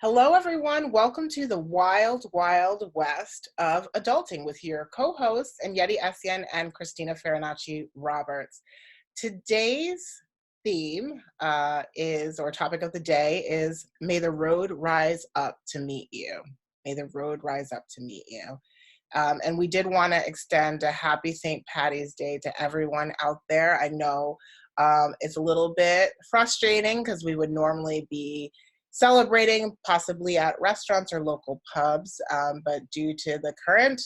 Hello, everyone. Welcome to the wild, wild west of adulting with your co-hosts, Yeti Essien and Christina Farinacci Roberts. Today's theme or topic of the day is May the Road Rise Up to Meet You. May the road rise up to meet you. And we did want to extend a happy St. Patty's Day to everyone out there. I know it's a little bit frustrating because we would normally be celebrating possibly at restaurants or local pubs, but due to the current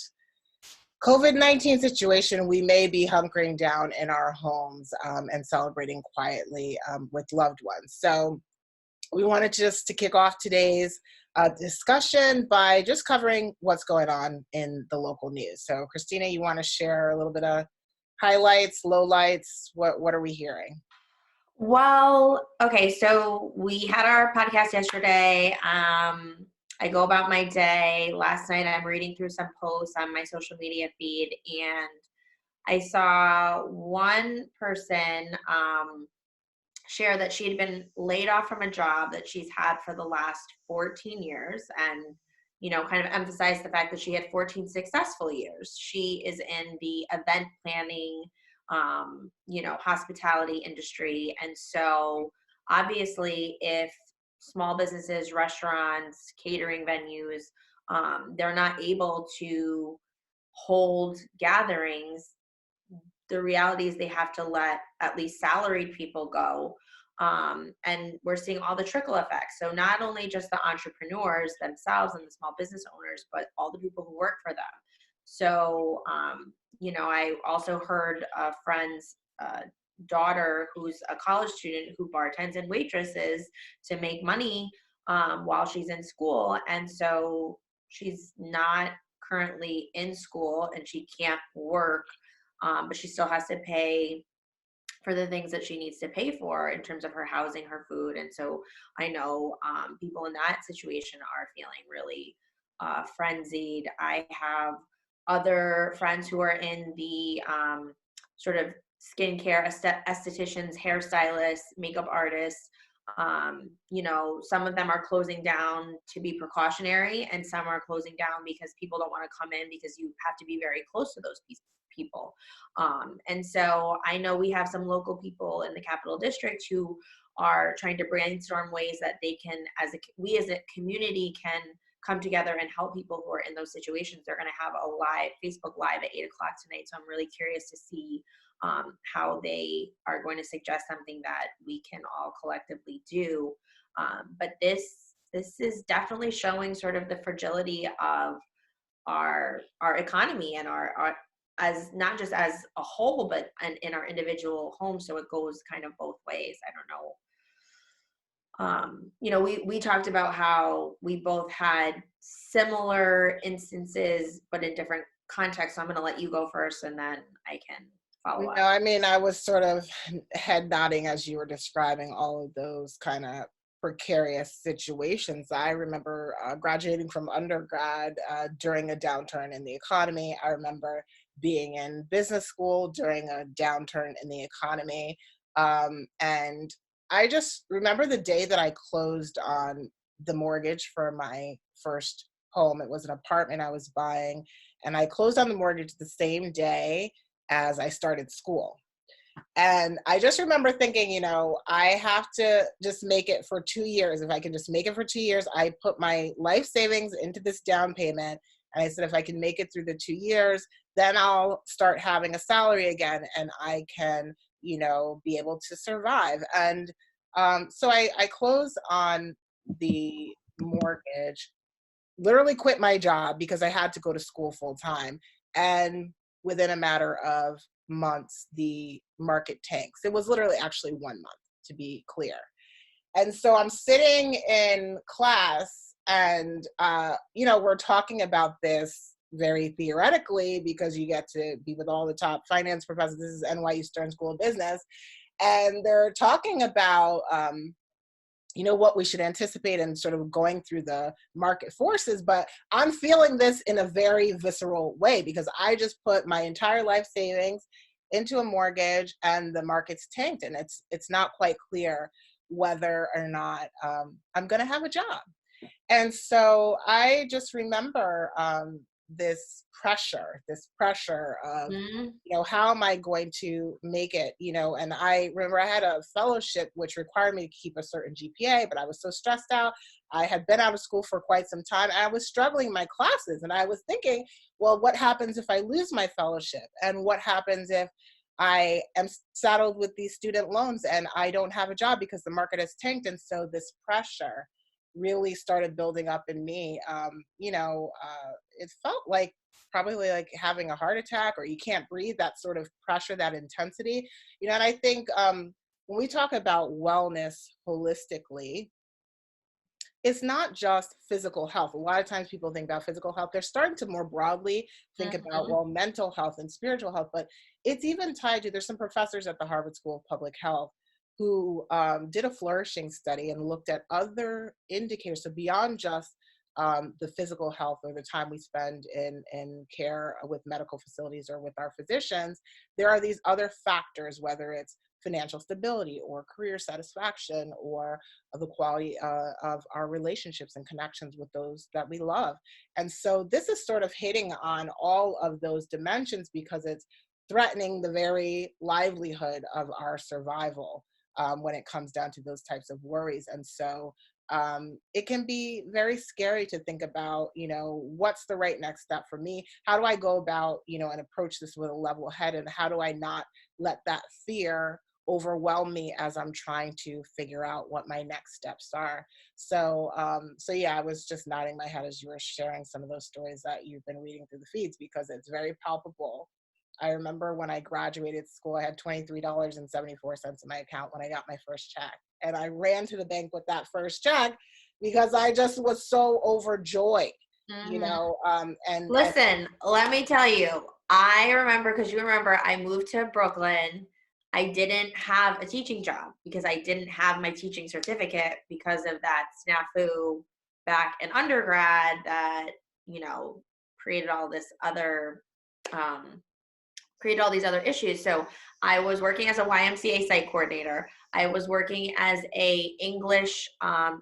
COVID-19 situation, we may be hunkering down in our homes and celebrating quietly with loved ones. So we wanted just to kick off today's discussion by just covering what's going on in the local news. So Christina, you want to share a little bit of highlights, lowlights? What are we hearing? Well, okay, so we had our podcast yesterday. I go about my day. Last night, I'm reading through some posts on my social media feed, and I saw one person share that she had been laid off from a job that she's had for the last 14 years and kind of emphasize the fact that she had 14 successful years. She is in the event planning, hospitality industry. And so obviously if small businesses, restaurants, catering venues, they're not able to hold gatherings, the reality is they have to let at least salaried people go. And we're seeing all the trickle effects. So not only just the entrepreneurs themselves and the small business owners, but all the people who work for them. So, I also heard a friend's daughter who's a college student who bartends and waitresses to make money while she's in school. And so she's not currently in school and she can't work, but she still has to pay for the things that she needs to pay for in terms of her housing, her food. And so I know people in that situation are feeling really frenzied. I have other friends who are in the sort of skincare, estheticians, hairstylists, makeup artists. Some of them are closing down to be precautionary, and some are closing down because people don't want to come in because you have to be very close to those people. And so I know we have some local people in the Capital District who are trying to brainstorm ways that they can, we as a community can come together and help people who are in those situations. They're going to have a live Facebook Live at 8:00 tonight. So I'm really curious to see how they are going to suggest something that we can all collectively do. But this is definitely showing sort of the fragility of our economy and our as not just as a whole, but in our individual homes. So it goes kind of both ways. I don't know. We talked about how we both had similar instances, but in different contexts. So I'm going to let you go first, and then I can follow up. I was sort of head nodding as you were describing all of those kind of precarious situations. I remember graduating from undergrad during a downturn in the economy. I remember being in business school during a downturn in the economy. And I just remember the day that I closed on the mortgage for my first home. It was an apartment I was buying, and I closed on the mortgage the same day as I started school. And I just remember thinking, I have to just make it for 2 years. If I can just make it for 2 years, I put my life savings into this down payment. And I said, if I can make it through the 2 years, then I'll start having a salary again and I can, be able to survive. And so I closed on the mortgage, literally quit my job because I had to go to school full time. And within a matter of months, the market tanks. It was literally actually 1 month, to be clear. And so I'm sitting in class and, we're talking about this very theoretically because you get to be with all the top finance professors. This is NYU Stern School of Business. And they're talking about, what we should anticipate and sort of going through the market forces. But I'm feeling this in a very visceral way because I just put my entire life savings into a mortgage and the market's tanked, and it's not quite clear whether or not I'm going to have a job. And so I just remember this pressure of, Mhm. how am I going to make it? And I remember I had a fellowship which required me to keep a certain GPA, but I was so stressed out. I had been out of school for quite some time. And I was struggling in my classes, and I was thinking, well, what happens if I lose my fellowship? And what happens if I am saddled with these student loans and I don't have a job because the market has tanked? And so this pressure really started building up in me. It felt like probably like having a heart attack, or you can't breathe, that sort of pressure, that intensity. And I think when we talk about wellness holistically, it's not just physical health. A lot of times people think about physical health. They're starting to more broadly think about, Mhm. well, mental health and spiritual health, but it's even tied to, there's some professors at the Harvard School of Public Health who did a flourishing study and looked at other indicators. So beyond just the physical health or the time we spend in care with medical facilities or with our physicians, there are these other factors, whether it's financial stability or career satisfaction or of the quality of our relationships and connections with those that we love. And so this is sort of hitting on all of those dimensions because it's threatening the very livelihood of our survival when it comes down to those types of worries. And so it can be very scary to think about, what's the right next step for me? How do I go about, and approach this with a level head? And how do I not let that fear overwhelm me as I'm trying to figure out what my next steps are. So yeah, I was just nodding my head as you were sharing some of those stories that you've been reading through the feeds because it's very palpable. I remember when I graduated school, I had $23.74 in my account when I got my first check. And I ran to the bank with that first check because I just was so overjoyed, Mhm. and Listen, let me tell you, I remember, because you remember I moved to Brooklyn. I didn't have a teaching job because I didn't have my teaching certificate because of that snafu back in undergrad that, you know, created all this other um created all these other issues. So I was working as a YMCA site coordinator. I was working as a English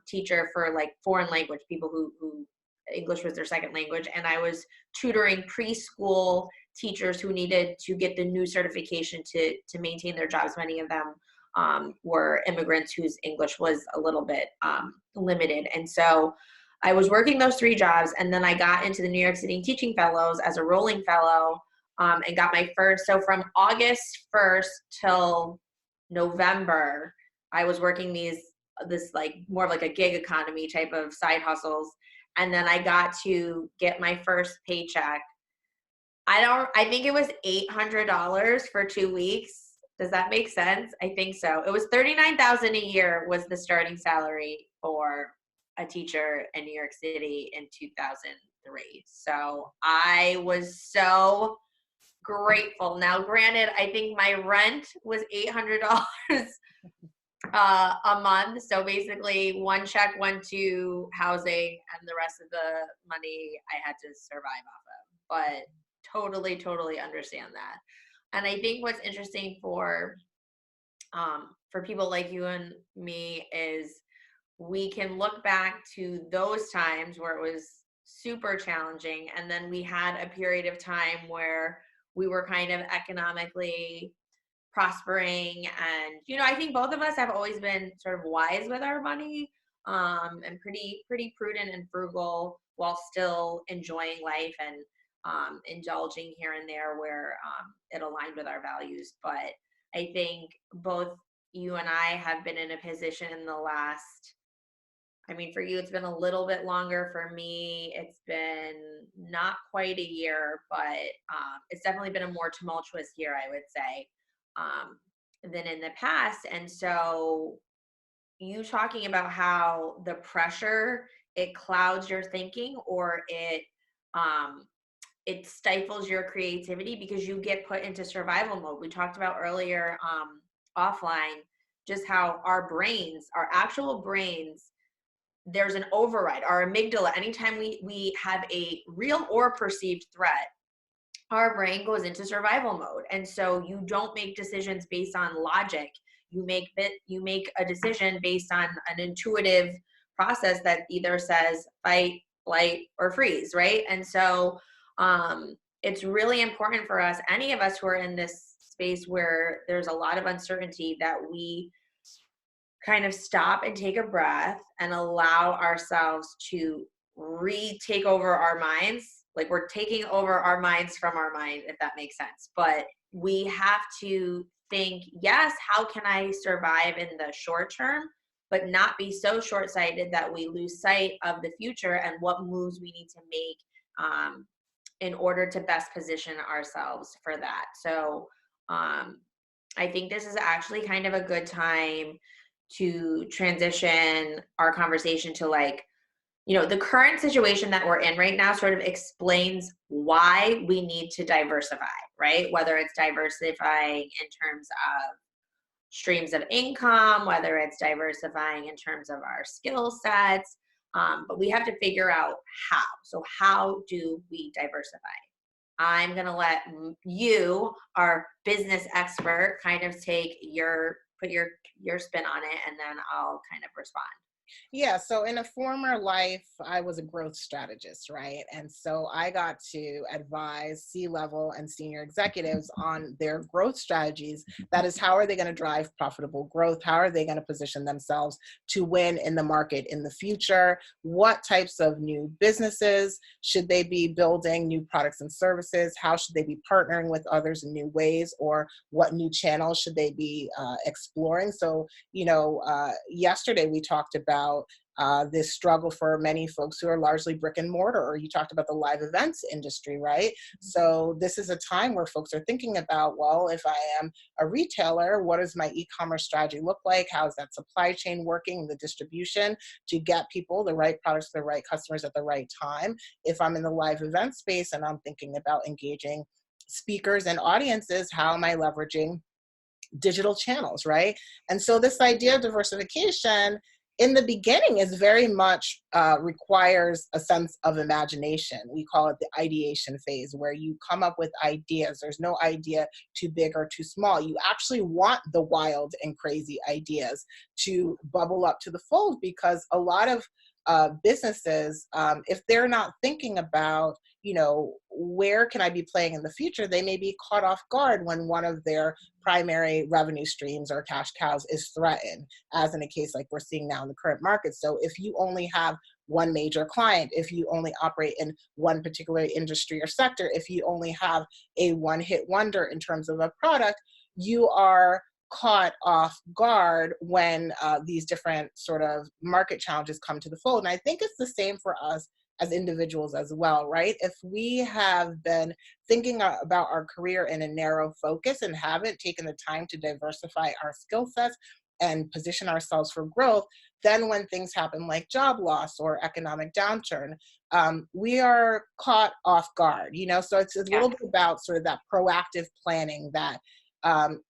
teacher for like foreign language people who English was their second language, and I was tutoring preschool teachers who needed to get the new certification to maintain their jobs. Many of them were immigrants whose English was a little bit limited, and so I was working those three jobs, and then I got into the New York City Teaching Fellows as a rolling fellow, and got my first. So from August 1st till November, I was working this like more of like a gig economy type of side hustles. And then I got to get my first paycheck. I think it was $800 for 2 weeks. Does that make sense? I think so. It was 39,000 a year was the starting salary for a teacher in New York City in 2003. So I was so grateful. Now, granted, I think my rent was $800 a month. So basically, one check went to housing, and the rest of the money I had to survive off of. But totally, totally understand that. And I think what's interesting for people like you and me is we can look back to those times where it was super challenging, and then we had a period of time where we were kind of economically prospering. And I think both of us have always been sort of wise with our money, and pretty prudent and frugal while still enjoying life and indulging here and there where it aligned with our values. But I think both you and I have been in a position in the last, I mean, for you, it's been a little bit longer. For me, it's been not quite a year, but it's definitely been a more tumultuous year, I would say, um, than in the past. And so, you talking about how the pressure, it clouds your thinking, or um, it stifles your creativity because you get put into survival mode. We talked about earlier offline just how our brains, our actual brains, there's an override. Our amygdala, anytime we have a real or perceived threat, our brain goes into survival mode. And so you don't make decisions based on logic. You make a decision based on an intuitive process that either says fight, flight, or freeze, right? And so it's really important for us, any of us who are in this space where there's a lot of uncertainty, that we kind of stop and take a breath and allow ourselves to retake over our minds. Like, we're taking over our minds from our mind, if that makes sense. But we have to think, yes, how can I survive in the short term, but not be so short sighted that we lose sight of the future and what moves we need to make in order to best position ourselves for that. So I think this is actually kind of a good time to transition our conversation to, like, the current situation that we're in right now sort of explains why we need to diversify, right? Whether it's diversifying in terms of streams of income, whether it's diversifying in terms of our skill sets. But we have to figure out how. So, how do we diversify? I'm going to let you, our business expert, kind of put your spin on it, and then I'll kind of respond. Yeah, so in a former life, I was a growth strategist, right? And so I got to advise C-level and senior executives on their growth strategies. That is, how are they going to drive profitable growth? How are they going to position themselves to win in the market in the future? What types of new businesses should they be building, new products and services? How should they be partnering with others in new ways? Or what new channels should they be exploring? So, yesterday we talked about this struggle for many folks who are largely brick and mortar, or you talked about the live events industry, right? So this is a time where folks are thinking about, well, if I am a retailer, what does my e-commerce strategy look like? How is that supply chain working, the distribution to get people the right products to the right customers at the right time? If I'm in the live event space and I'm thinking about engaging speakers and audiences, how am I leveraging digital channels, right? And so this idea of diversification in the beginning is very much requires a sense of imagination. We call it the ideation phase, where you come up with ideas. There's no idea too big or too small. You actually want the wild and crazy ideas to bubble up to the fold, because a lot of businesses, if they're not thinking about, where can I be playing in the future, they may be caught off guard when one of their primary revenue streams or cash cows is threatened, as in a case like we're seeing now in the current market. So if you only have one major client, if you only operate in one particular industry or sector, if you only have a one-hit wonder in terms of a product, you are caught off guard when these different sort of market challenges come to the fold. And I think it's the same for us as individuals as well, right? If we have been thinking about our career in a narrow focus and haven't taken the time to diversify our skill sets and position ourselves for growth, then when things happen like job loss or economic downturn, we are caught off guard, So it's a Yeah. little bit about sort of that proactive planning, that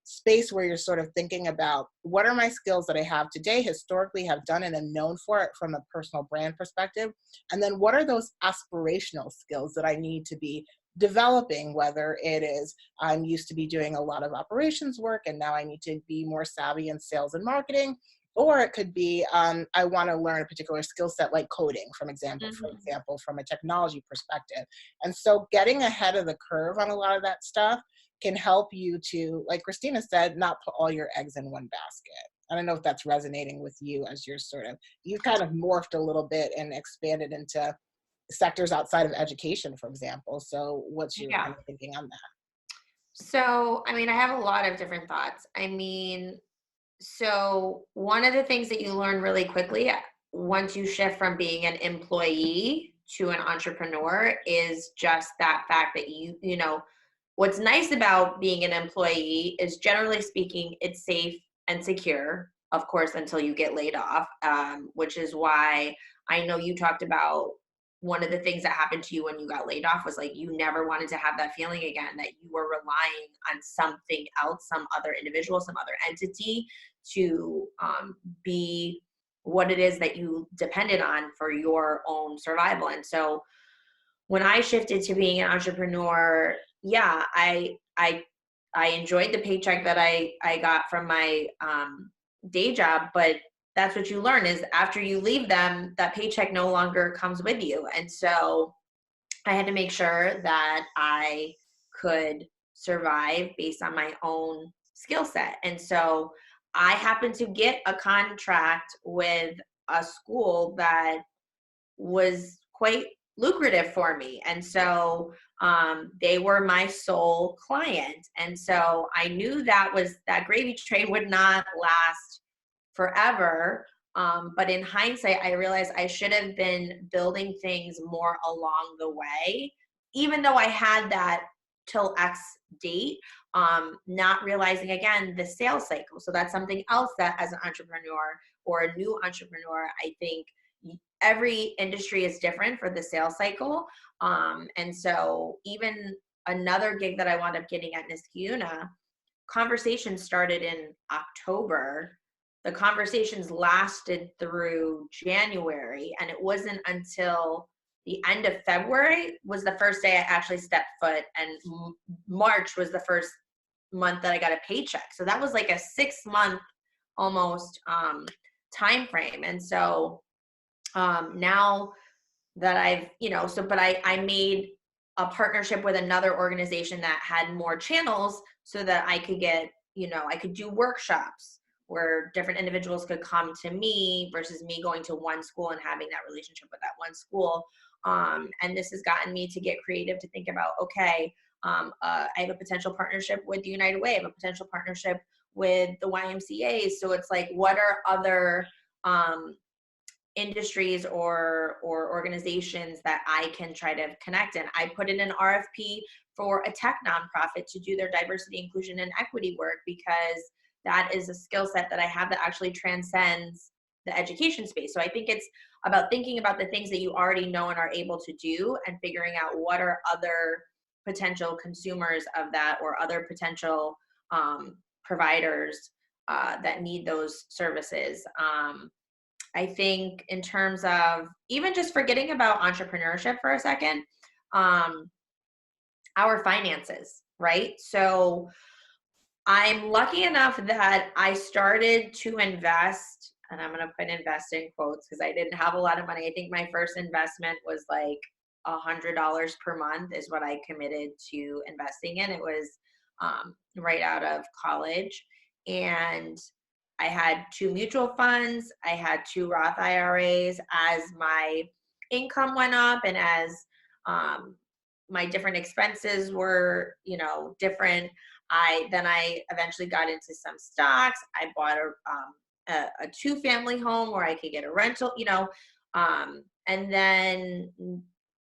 space where you're sort of thinking about, what are my skills that I have today, historically have done and am known for it from a personal brand perspective, and then what are those aspirational skills that I need to be developing, whether it is I'm used to be doing a lot of operations work and now I need to be more savvy in sales and marketing, or it could be I want to learn a particular skill set like coding, for Hmm. example, from a technology perspective. And so getting ahead of the curve on a lot of that stuff can help you to, like Christina said, not put all your eggs in one basket. I don't know if that's resonating with you, as you've kind of morphed a little bit and expanded into sectors outside of education, for example. So what's your Yeah. kind of thinking on that? So, I mean, I have a lot of different thoughts. I mean, so one of the things that you learn really quickly once you shift from being an employee to an entrepreneur is just that fact that what's nice about being an employee is, generally speaking, it's safe and secure, of course, until you get laid off, which is why I know you talked about one of the things that happened to you when you got laid off was, like, you never wanted to have that feeling again, that you were relying on something else, some other individual, some other entity to be what it is that you depended on for your own survival. And so when I shifted to being an entrepreneur, yeah, I enjoyed the paycheck that I got from my day job, but that's what you learn is after you leave them, that paycheck no longer comes with you. And so I had to make sure that I could survive based on my own skill set. And so I happened to get a contract with a school that was quite lucrative for me. And so they were my sole client. And so I knew that gravy train would not last forever. But in hindsight, I realized I should have been building things more along the way, even though I had that till X date, not realizing again the sales cycle. So that's something else that as an entrepreneur or a new entrepreneur, I think every industry is different for the sales cycle. And so even another gig that I wound up getting at Niskayuna, conversations started in October. The conversations lasted through January, and it wasn't until the end of February was the first day I actually stepped foot, and March was the first month that I got a paycheck. So that was like a 6 month almost time frame. And so now that I've, but I made a partnership with another organization that had more channels so that I could get, I could do workshops where different individuals could come to me versus me going to one school and having that relationship with that one school. And this has gotten me to get creative to think about, okay, I have a potential partnership with the United Way. I have a potential partnership with the YMCA. So it's like, what are other industries or organizations that I can try to connect in? I put in an RFP for a tech nonprofit to do their diversity, inclusion, and equity work because that is a skill set that I have that actually transcends the education space. So I think it's about thinking about the things that you already know and are able to do and figuring out what are other potential consumers of that or other potential providers that need those services. I think in terms of even just forgetting about entrepreneurship for a second, our finances, right? So I'm lucky enough that I started to invest, and I'm going to put invest in quotes because I didn't have a lot of money. I think my first investment was like $100 per month is what I committed to investing in. It was right out of college. And I had 2 mutual funds. I had 2 Roth IRAs. As my income went up and as my different expenses were, different, I eventually got into some stocks. I bought a 2-family home where I could get a rental, and then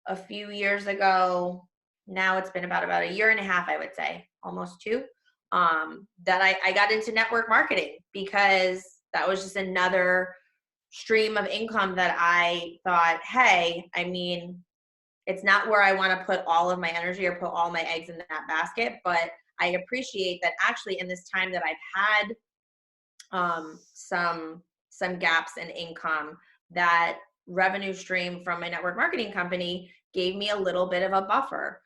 a few years ago, now it's been about a year and a half, I would say, almost 2, that I got into network marketing because that was just another stream of income that I thought, hey, I mean, it's not where I want to put all of my energy or put all my eggs in that basket, but I appreciate that actually in this time that I've had some gaps in income, that revenue stream from my network marketing company gave me a little bit of a buffer.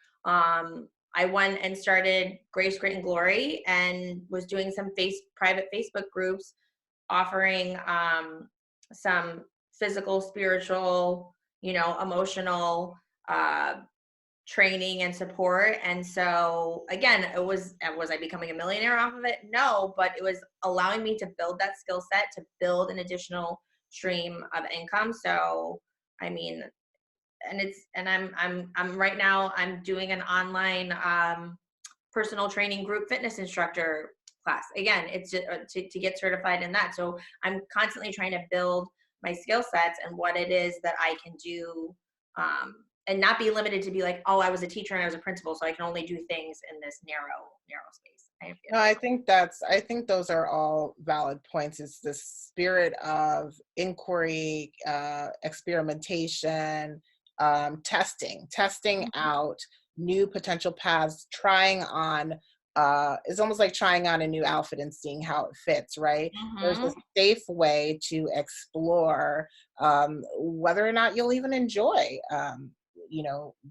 I went and started Grace, Grit, and Glory and was doing some private Facebook groups offering some physical, spiritual, emotional training and support. And so again, was I becoming a millionaire off of it? No, but it was allowing me to build that skill set, to build an additional stream of income. So I mean, I'm right now I'm doing an online personal training group fitness instructor class. Again, it's to get certified in that. So I'm constantly trying to build my skill sets and what it is that I can do, and not be limited to be like, oh, I was a teacher and I was a principal, so I can only do things in this narrow space. No, I think those are all valid points. It's the spirit of inquiry, experimentation, testing out new potential paths, trying on, it's almost like trying on a new outfit and seeing how it fits, right? There's a Mm-hmm. safe way to explore whether or not you'll even enjoy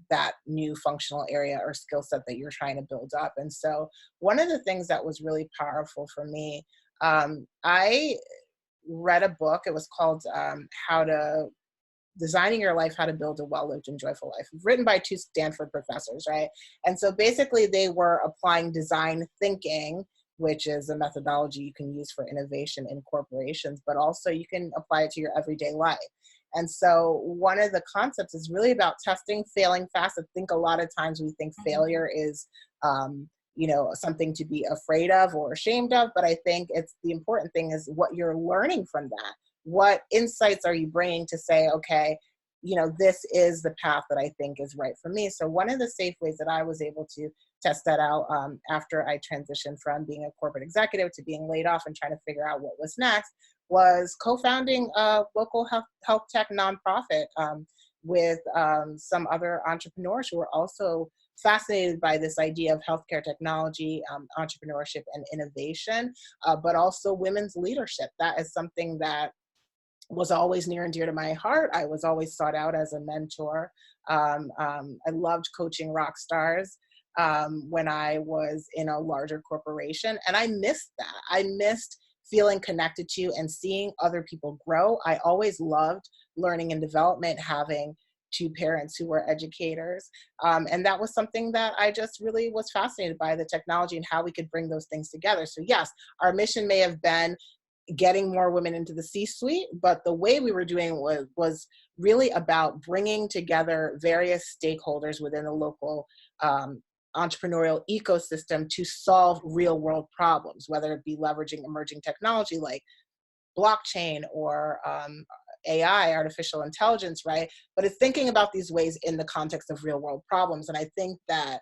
that new functional area or skill set that you're trying to build up. And so one of the things that was really powerful for me, I read a book. It was called How to Designing Your Life, How to Build a Well-Lived and Joyful Life, written by two Stanford professors, right? And so basically they were applying design thinking, which is a methodology you can use for innovation in corporations, but also you can apply it to your everyday life. And so one of the concepts is really about testing, failing fast. I think a lot of times we think Mhm. failure is, something to be afraid of or ashamed of, but I think it's the important thing is what you're learning from that. What insights are you bringing to say, okay, this is the path that I think is right for me. So one of the safe ways that I was able to test that out after I transitioned from being a corporate executive to being laid off and trying to figure out what was next was co-founding a local health tech nonprofit with some other entrepreneurs who were also fascinated by this idea of healthcare technology, entrepreneurship, and innovation, but also women's leadership. That is something that was always near and dear to my heart. I was always sought out as a mentor. I loved coaching rock stars when I was in a larger corporation, and I missed that. I missed feeling connected to and seeing other people grow. I always loved learning and development, having two parents who were educators. And that was something that I just really was fascinated by, the technology and how we could bring those things together. So, yes, our mission may have been getting more women into the C-suite, but the way we were doing it was really about bringing together various stakeholders within the local entrepreneurial ecosystem to solve real world problems, whether it be leveraging emerging technology like blockchain or AI, artificial intelligence, right? But it's thinking about these ways in the context of real world problems. And I think that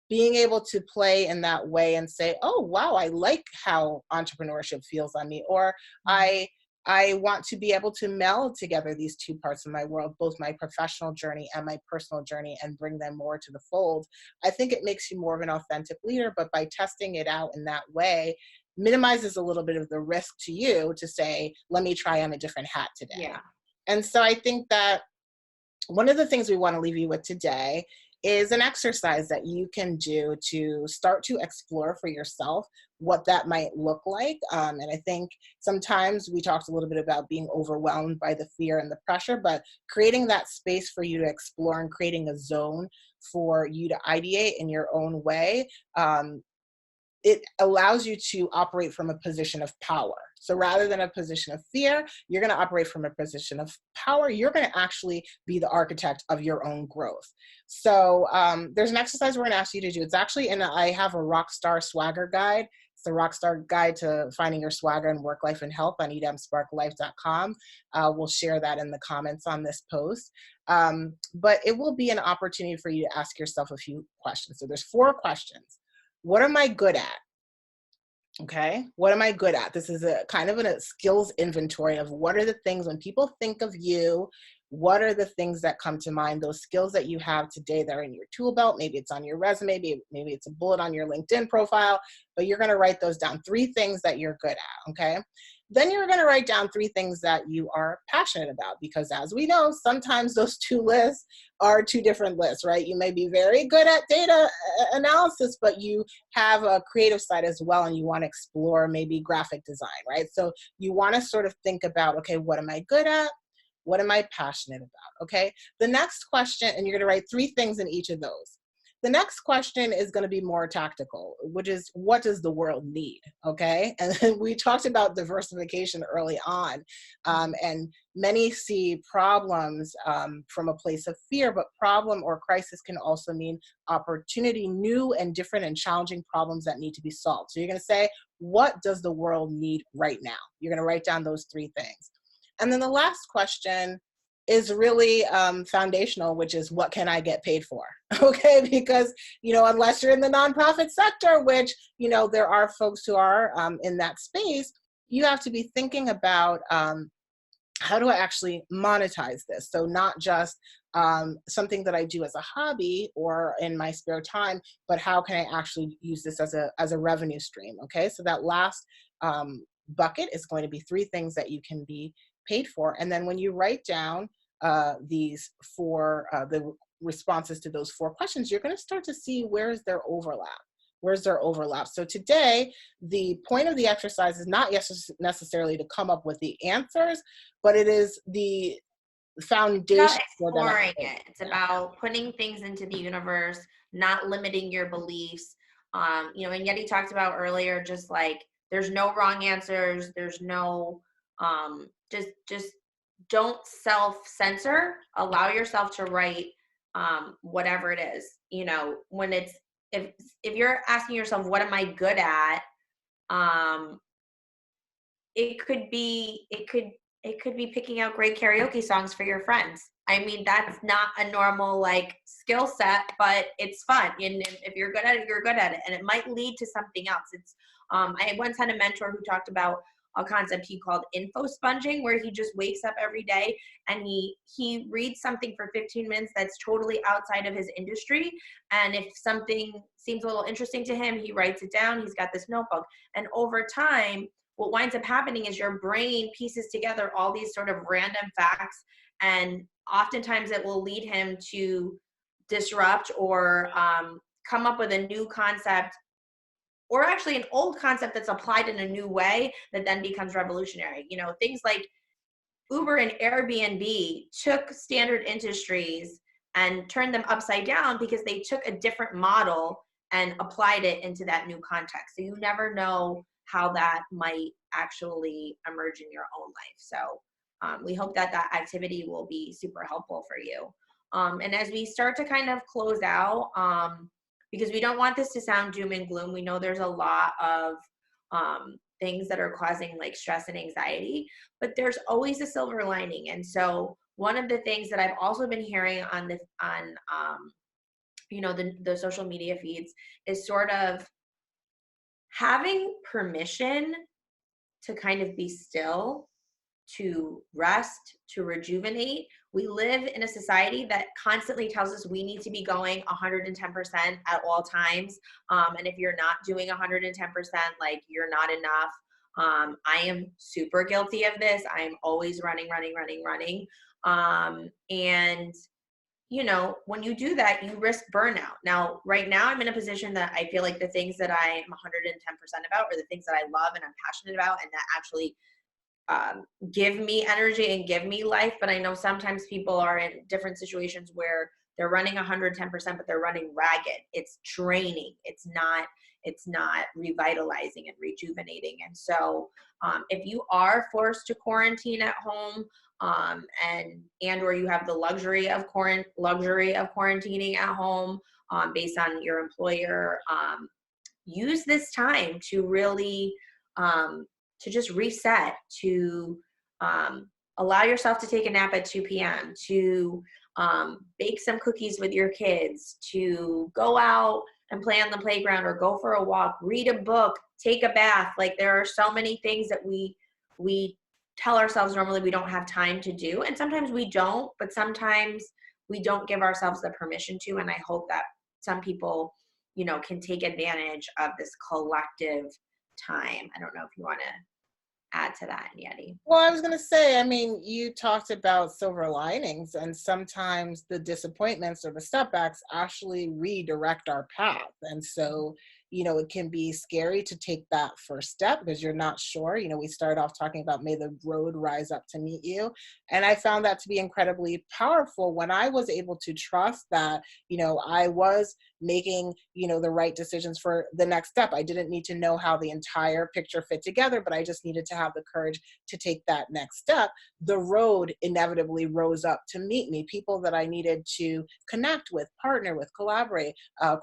being able to play in that way and say, oh wow, I like how entrepreneurship feels on me, or Mhm. i I want to be able to meld together these two parts of my world, both my professional journey and my personal journey, and bring them more to the fold. I think it makes you more of an authentic leader, but by testing it out in that way minimizes a little bit of the risk to you to say, let me try on a different hat today. Yeah. And so I think that one of the things we want to leave you with today is an exercise that you can do to start to explore for yourself what that might look like. And I think sometimes we talked a little bit about being overwhelmed by the fear and the pressure, but creating that space for you to explore and creating a zone for you to ideate in your own way, it allows you to operate from a position of power. So rather than a position of fear, you're going to operate from a position of power. You're going to actually be the architect of your own growth. So there's an exercise we're going to ask you to do. It's actually I have a rock star swagger guide. It's the Rockstar Guide to Finding Your Swagger in Work Life and Health on edamsparklife.com. We'll share that in the comments on this post. But it will be an opportunity for you to ask yourself a few questions. So there's 4 questions. What am I good at? Okay. What am I good at? This is a kind of a skills inventory of what are the things when people think of you, what are the things that come to mind, those skills that you have today that are in your tool belt. Maybe it's on your resume, maybe it's a bullet on your LinkedIn profile, but you're going to write those down. 3 things that you're good at. Okay. Then you're going to write down 3 things that you are passionate about, because as we know, sometimes those two lists are two different lists, right? You may be very good at data analysis, but you have a creative side as well, and you want to explore maybe graphic design, right? So you want to sort of think about, okay, what am I good at? What am I passionate about? Okay. The next question, and you're going to write 3 things in each of those. The next question is going to be more tactical, which is what does the world need? Okay. And then we talked about diversification early on. Mhm. And many see problems from a place of fear, but problem or crisis can also mean opportunity, new and different and challenging problems that need to be solved. So you're going to say, what does the world need right now? You're going to write down those 3 things. And then the last question is really foundational, which is what can I get paid for? Okay, because unless you're in the nonprofit sector, which there are folks who are in that space, you have to be thinking about how do I actually monetize this? So not just something that I do as a hobby or in my spare time, but how can I actually use this as a revenue stream? Okay, so that last bucket is going to be 3 things that you can be paid for, and then when you write down the responses to those 4 questions, you're going to start to see where is their overlap. Where's their overlap? So today, the point of the exercise is not necessarily to come up with the answers, but it is the It's about foundation for them. exploring it. It's about putting things into the universe, not limiting your beliefs. And Yeti talked about earlier, just like there's no wrong answers. There's no just don't self-censor. Allow yourself to write whatever it is. When it's if you're asking yourself, what am I good at? Um, it could be picking out great karaoke songs for your friends. I mean, that's not a normal like skill set, but it's fun. And if you're good at it, you're good at it, and it might lead to something else. I once had a mentor who talked about a concept he called info sponging, where he just wakes up every day and he reads something for 15 minutes that's totally outside of his industry, and if something seems a little interesting to him, he writes it down. He's got this notebook, and over time what winds up happening is your brain pieces together all these sort of random facts, and oftentimes it will lead him to disrupt or come up with a new concept, or actually an old concept that's applied in a new way that then becomes revolutionary. Things like Uber and Airbnb took standard industries and turned them upside down because they took a different model and applied it into that new context. So you never know how that might actually emerge in your own life. So we hope that that activity will be super helpful for you. And as we start to kind of close out, because we don't want this to sound doom and gloom, we know there's a lot of things that are causing like stress and anxiety, but there's always a silver lining. And so one of the things that I've also been hearing on the social media feeds is sort of having permission to kind of be still, to rest, to rejuvenate. We live in a society that constantly tells us we need to be going 110% at all times. And if you're not doing 110%, like you're not enough. I am super guilty of this. I'm always running. And when you do that, you risk burnout. Now, right now, I'm in a position that I feel like the things that I am 110% about are the things that I love and I'm passionate about, and that actually give me energy and give me life. But I know sometimes people are in different situations where they're running 110%, but they're running ragged. It's draining. It's not revitalizing and rejuvenating. And so if you are forced to quarantine at home, and or you have the luxury of quarantining at home based on your employer, use this time to really to just reset, to allow yourself to take a nap at 2 p.m., to bake some cookies with your kids, to go out and play on the playground or go for a walk, read a book, take a bath. Like there are so many things that we tell ourselves normally we don't have time to do. And sometimes we don't, but sometimes we don't give ourselves the permission to. And I hope that some people, can take advantage of this collective time. I don't know if you want to add to that, Yeti. Well, I was going to say, I mean, you talked about silver linings, and sometimes the disappointments or the setbacks actually redirect our path. And so, it can be scary to take that first step because you're not sure. We started off talking about may the road rise up to meet you. And I found that to be incredibly powerful when I was able to trust that, I was making, the right decisions for the next step. I didn't need to know how the entire picture fit together, but I just needed to have the courage to take that next step. The road inevitably rose up to meet me. People that I needed to connect with, partner with, collaborate,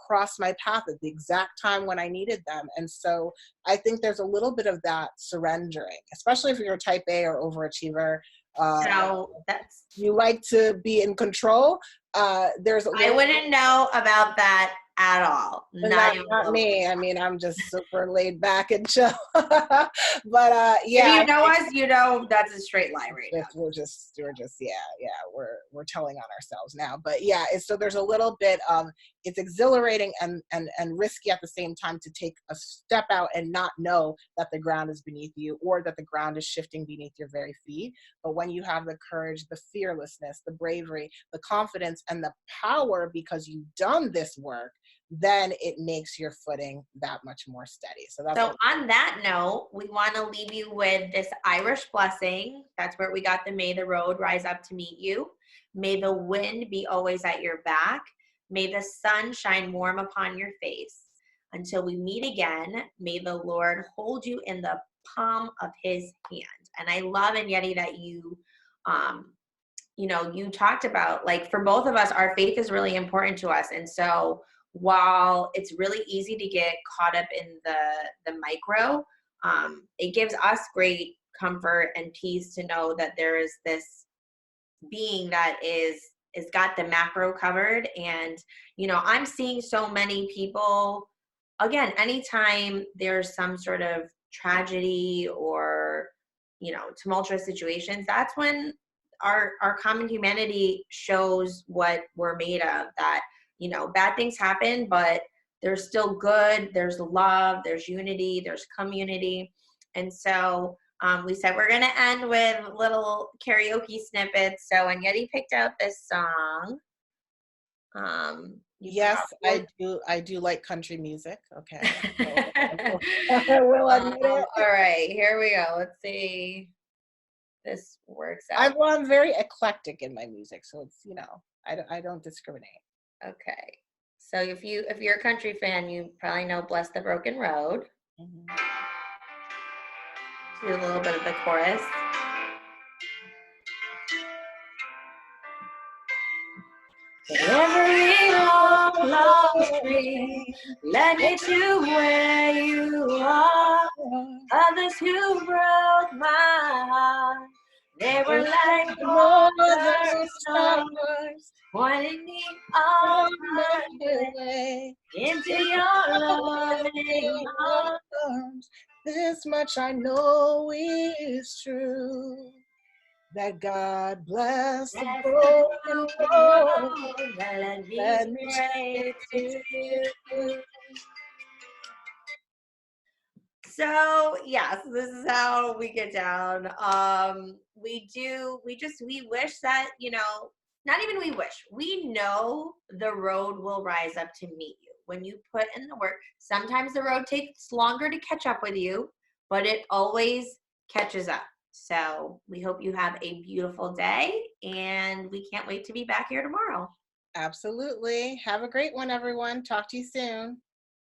cross my path at the exact time when I needed them. And so I think there's a little bit of that surrendering, especially if you're a type A or overachiever. So You like to be in control. There's a I little wouldn't know about that at all. Not even not close. me. I mean, I'm just super laid back and chill. But If yeah, you know us, you know that's a straight line right now. we're just we're telling on ourselves now. But yeah, so there's a little bit of, it's exhilarating and risky at the same time to take a step out and not know that the ground is beneath you or that the ground is shifting beneath your very feet. But when you have the courage, the fearlessness, the bravery, the confidence, and the power because you've done this work, then it makes your footing that much more steady. So that's So what. on that note, we want to leave you with this Irish blessing. That's where we got the may the road rise up to meet you. May the wind be always at your back. May the sun shine warm upon your face. Until we meet again, may the Lord hold you in the palm of his hand. And I love, and Yeti, that um, you talked about, like, for both of us, our faith is really important to us. And so while it's really easy to get caught up in the micro, it gives us great comfort and peace to know that there is this being that is got the macro covered. And I'm seeing so many people, again, anytime there's some sort of tragedy or tumultuous situations, that's when our common humanity shows what we're made of. That bad things happen, but there's still good, there's love, there's unity, there's community. And so we said we're going to end with little karaoke snippets. So when Yeti picked out this song, Yes, I do like country music. Okay. I will admit it. all right, here we go. Let's see if this works out. I'm very eclectic in my music, so it's I don't discriminate. Okay, so if you're a country fan, you probably know "Bless the Broken Road." Mhm. Do a little bit of the chorus. Every long street led me to where you are. Others who broke my heart, they were like northern stars, pointing me on my way into your loving arms. This much I know is true, that God bless the broken road Let that me me pray to to you. you. So yes, this is how we get down. We wish that, not even we wish, we know the road will rise up to meet you. When you put in the work, sometimes the road takes longer to catch up with you, but it always catches up. So we hope you have a beautiful day, and we can't wait to be back here tomorrow. Absolutely. Have a great one, everyone. Talk to you soon.